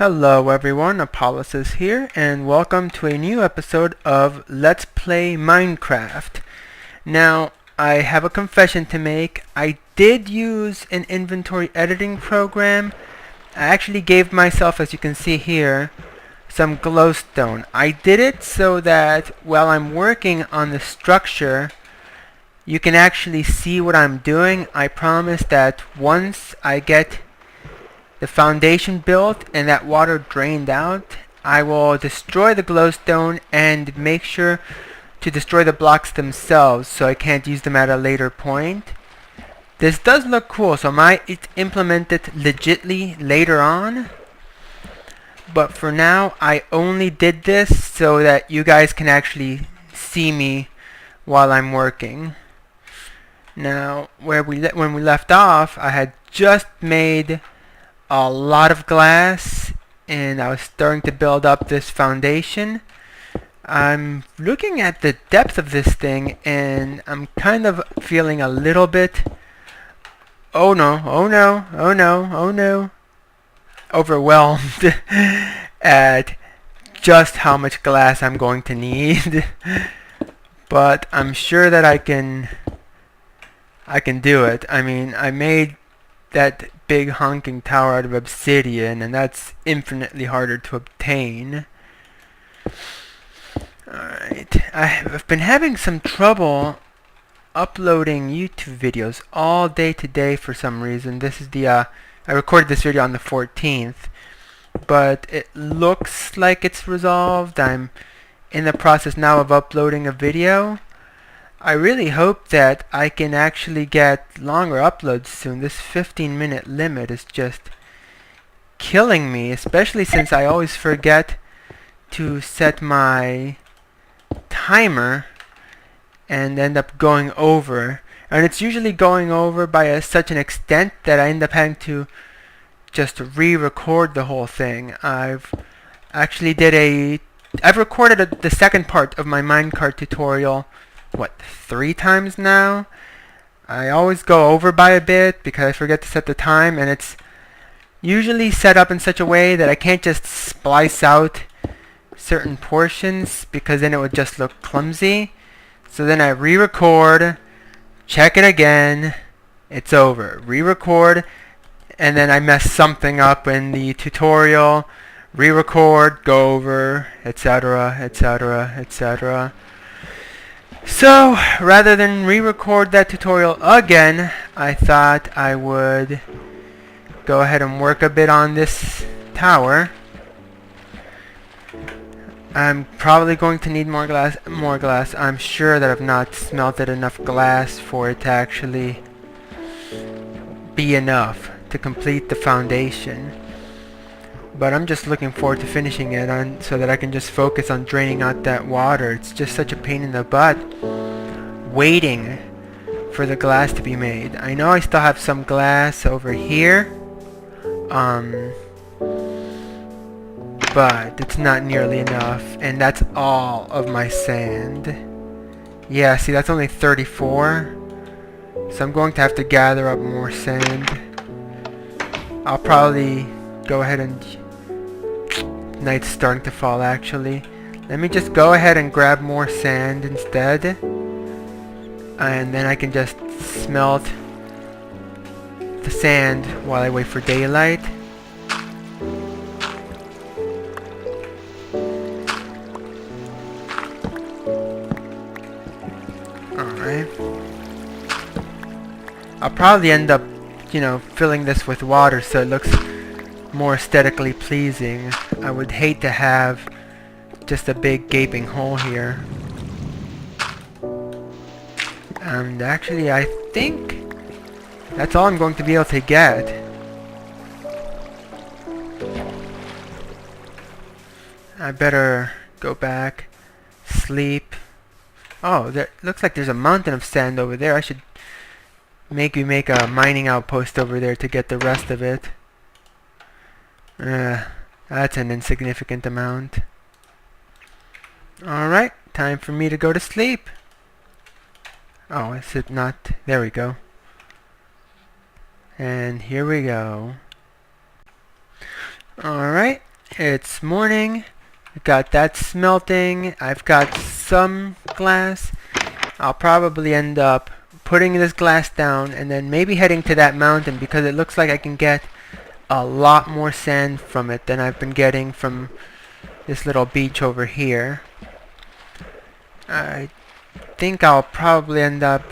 Hello everyone, Apollos here, and welcome to a new episode of Let's Play Minecraft. Now, I have a confession to make. I did use an inventory editing program. I actually gave myself, as you can see here, some glowstone. I did it so that while I'm working on the structure, you can actually see what I'm doing. I promise that once I get the foundation built and that water drained out, I will destroy the glowstone and make sure to destroy the blocks themselves so I can't use them at a later point. This does look cool, so I might implement it legitly later on. But for now, I only did this so that you guys can actually see me while I'm working. Now, when we left off, I had just made a lot of glass and I was starting to build up this foundation. I'm looking at the depth of this thing and I'm kind of feeling a little bit overwhelmed at just how much glass I'm going to need. But I'm sure that I can do it. I mean, I made that big honking tower out of obsidian, and that's infinitely harder to obtain. Alright, I've been having some trouble uploading YouTube videos all day today for some reason. This is I recorded this video on the 14th, but it looks like it's resolved. I'm in the process now of uploading a video. I really hope that I can actually get longer uploads soon. This 15-minute limit is just killing me, especially since I always forget to set my timer and end up going over. And it's usually going over by such an extent that I end up having to just re-record the whole thing. I've recorded the second part of my minecart tutorial 3 times now. I always go over by a bit because I forget to set the time, and it's usually set up in such a way that I can't just splice out certain portions because then it would just look clumsy. So then I re-record, check it again, it's over. Re-record, and then I mess something up in the tutorial, re-record, go over, etc., etc., etc. So, rather than re-record that tutorial again, I thought I would go ahead and work a bit on this tower. I'm probably going to need more glass. I'm sure that I've not smelted enough glass for it to actually be enough to complete the foundation. But I'm just looking forward to finishing it so that I can just focus on draining out that water. It's just such a pain in the butt waiting for the glass to be made. I know I still have some glass over here, but it's not nearly enough, and that's all of my sand. Yeah, see, that's only 34, so I'm going to have to gather up more sand. I'll probably go ahead and... Night's starting to fall, actually. Let me just go ahead and grab more sand instead, and then I can just smelt the sand while I wait for daylight. Alright. I'll probably end up, filling this with water so it looks more aesthetically pleasing. I would hate to have just a big gaping hole here. And actually, I think that's all I'm going to be able to get. I better go back, sleep. Oh, there looks like there's a mountain of sand over there. I should maybe make a mining outpost over there to get the rest of it. That's an insignificant amount. Alright, time for me to go to sleep. Oh, is it not? There we go. And here we go. Alright, It's morning. I've got that smelting. I've got some glass. I'll probably end up putting this glass down and then maybe heading to that mountain because it looks like I can get a lot more sand from it than I've been getting from this little beach over here. I think I'll probably end up,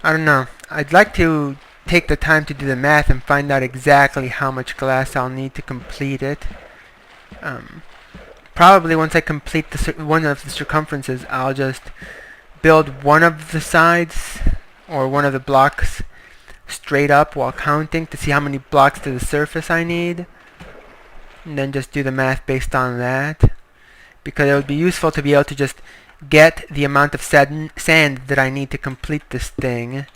I don't know, I'd like to take the time to do the math and find out exactly how much glass I'll need to complete it. Probably once I complete one of the circumferences, I'll just build one of the sides or one of the blocks straight up while counting to see how many blocks to the surface I need, and then just do the math based on that, because it would be useful to be able to just get the amount of sand that I need to complete this thing,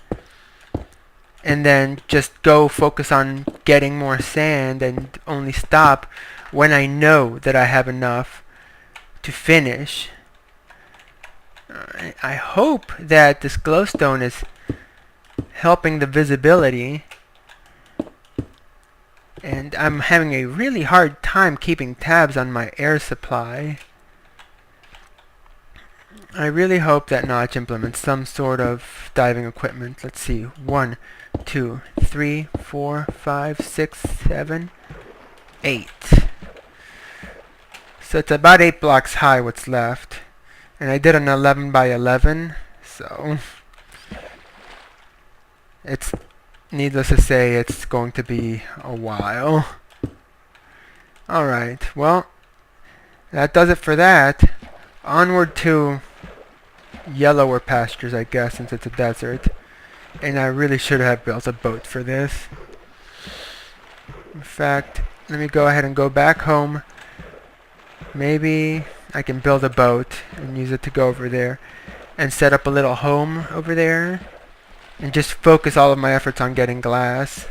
and then just go focus on getting more sand and only stop when I know that I have enough to finish. I hope that this glowstone is helping the visibility, and I'm having a really hard time keeping tabs on my air supply. I really hope that Notch implements some sort of diving equipment. Let's see, 1, 2, 3, 4, 5, 6, 7, 8. So it's about 8 blocks high what's left. And I did an 11 by 11, so it's needless to say it's going to be a while. Alright, well, that does it for that. Onward to yellower pastures, I guess, since it's a desert. And I really should have built a boat for this. In fact, let me go ahead and go back home. Maybe I can build a boat and use it to go over there and set up a little home over there and just focus all of my efforts on getting glass.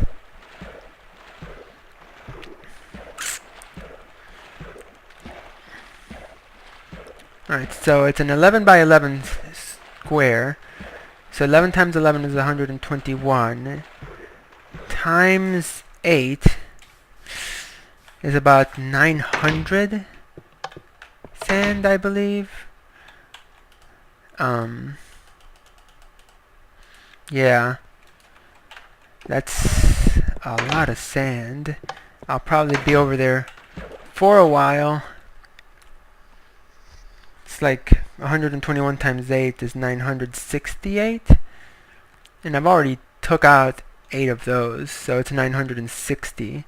Alright, so it's an 11 by 11 square. So 11 times 11 is 121. Times 8 is about 900 sand, I believe. Yeah. That's a lot of sand. I'll probably be over there for a while. It's like 121 times 8 is 968. And I've already took out 8 of those, so it's 960.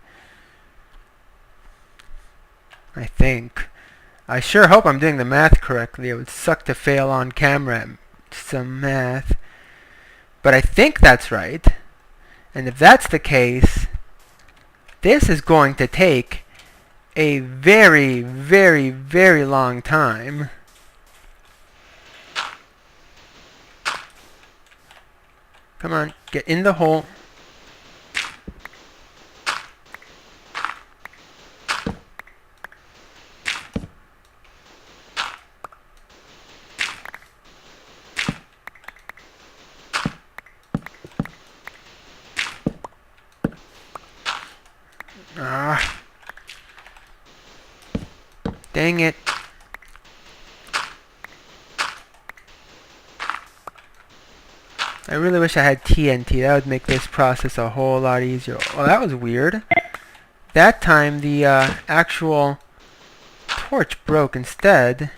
I think. I sure hope I'm doing the math correctly. It would suck to fail on camera at some math. But I think that's right. And if that's the case, this is going to take a very, very, very long time. Come on, get in the hole. Ah. Dang it. I really wish I had TNT. That would make this process a whole lot easier. Well, that was weird. That time the actual torch broke instead.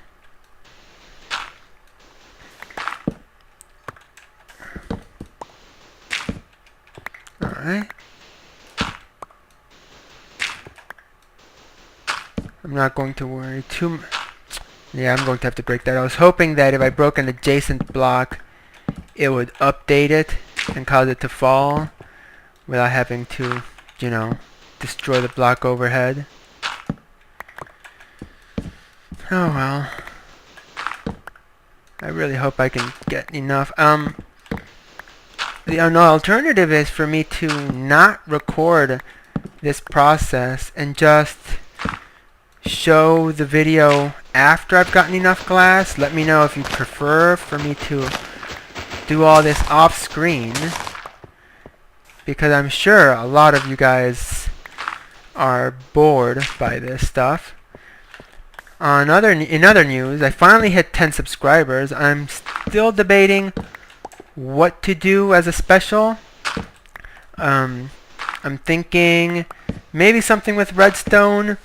Alright. I'm not going to worry too much. Yeah, I'm going to have to break that. I was hoping that if I broke an adjacent block, it would update it and cause it to fall without having to, you know, destroy the block overhead. Oh well. I really hope I can get enough. The alternative is for me to not record this process and just show the video after I've gotten enough glass. Let me know if you prefer for me to do all this off screen, because I'm sure a lot of you guys are bored by this stuff. In other news, I finally hit 10 subscribers. I'm still debating what to do as a special. I'm thinking maybe something with redstone,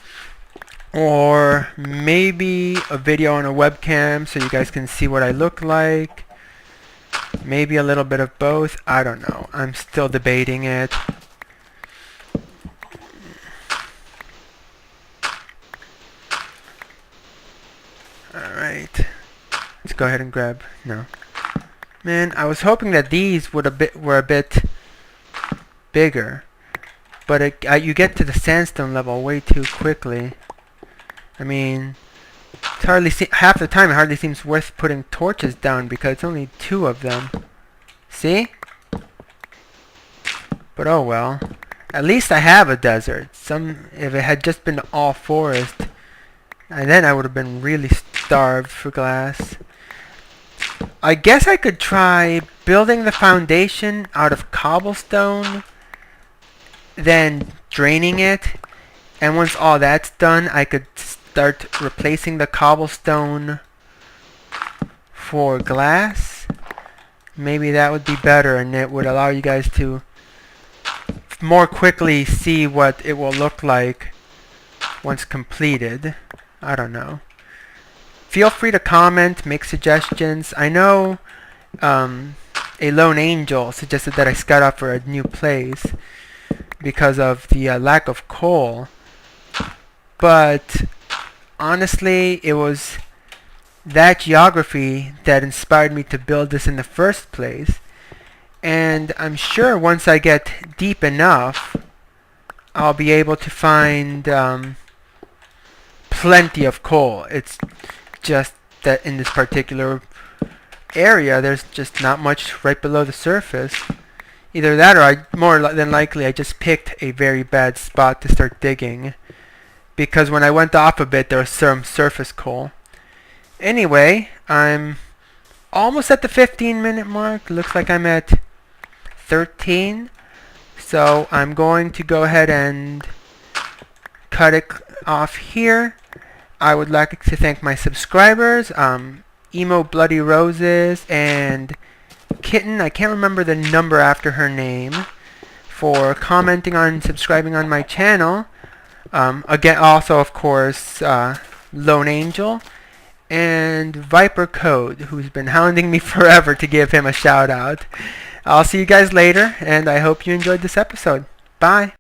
or maybe a video on a webcam so you guys can see what I look like. Maybe a little bit of both. I don't know. I'm still debating it. Alright. Let's go ahead and grab... No. Man, I was hoping that these were a bit bigger. But you get to the sandstone level way too quickly. I mean, it's hardly half the time it hardly seems worth putting torches down because it's only 2 of them. See? But oh well. At least I have a desert. If it had just been all forest, and then I would have been really starved for glass. I guess I could try building the foundation out of cobblestone, then draining it, and once all that's done, I could start replacing the cobblestone for glass. Maybe that would be better, and it would allow you guys to more quickly see what it will look like once completed. I don't know. Feel free to comment, make suggestions. I know a Lone Angel suggested that I scout out for a new place because of the lack of coal. But honestly, it was that geography that inspired me to build this in the first place. And I'm sure once I get deep enough, I'll be able to find plenty of coal. It's just that in this particular area, there's just not much right below the surface. Either that, or more than likely, I just picked a very bad spot to start digging. Because when I went off a bit, there was some surface coal. Anyway, I'm almost at the 15-minute mark. Looks like I'm at 13. So I'm going to go ahead and cut it off here. I would like to thank my subscribers, Emo Bloody Roses and Kitten, I can't remember the number after her name, for commenting on, subscribing on my channel. Again, also of course, Lone Angel and Viper Code, who's been hounding me forever to give him a shout out. I'll see you guys later, and I hope you enjoyed this episode. Bye.